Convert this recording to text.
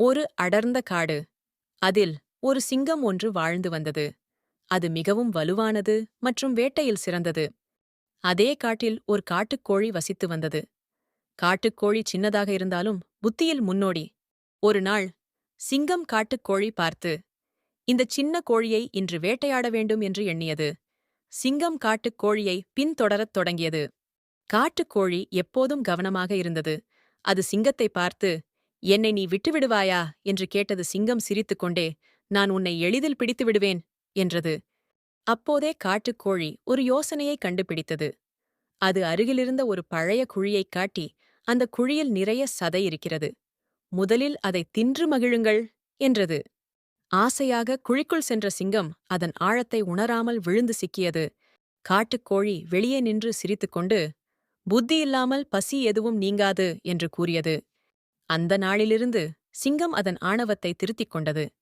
ஒரு அடர்ந்த காடு. அதில் ஒரு சிங்கம் ஒன்று வாழ்ந்து வந்தது. அது மிகவும் வலுவானது மற்றும் வேட்டையில் சிறந்தது. அதே காட்டில் ஒரு காட்டுக்கோழி வசித்து வந்தது. காட்டுக்கோழி சின்னதாக இருந்தாலும் புத்தியில் முன்னோடி. ஒரு நாள் சிங்கம் காட்டுக்கோழி பார்த்து, இந்த சின்ன கோழியை இன்று வேட்டையாட வேண்டும் என்று எண்ணியது. சிங்கம் காட்டுக்கோழியை பின்தொடரத் தொடங்கியது. காட்டுக்கோழி எப்போதும் கவனமாக இருந்தது. அது சிங்கத்தை பார்த்து, என்னை நீ விட்டுவிடுவாயா என்று கேட்டது. சிங்கம் சிரித்துக்கொண்டே, நான் உன்னை எளிதில் பிடித்து விடுவேன் என்றது. அப்போதே காட்டுக்கோழி ஒரு யோசனையை கண்டுபிடித்தது. அது அருகிலிருந்த ஒரு பழைய குழியைக் காட்டி, அந்த குழியில் நிறைய சதை இருக்கிறது. முதலில் அதை தின்று மகிழுங்கள் என்றது. ஆசையாக குழிக்குள் சென்ற சிங்கம் அதன் ஆழத்தை உணராமல் விழுந்து சிக்கியது. காட்டுக்கோழி வெளியே நின்று சிரித்துக்கொண்டு, புத்தியில்லாமல் பசி எதுவும் நீங்காது என்று கூறியது. அந்த நாளிலிருந்து சிங்கம் அதன் ஆணவத்தை திருத்திக் கொண்டது.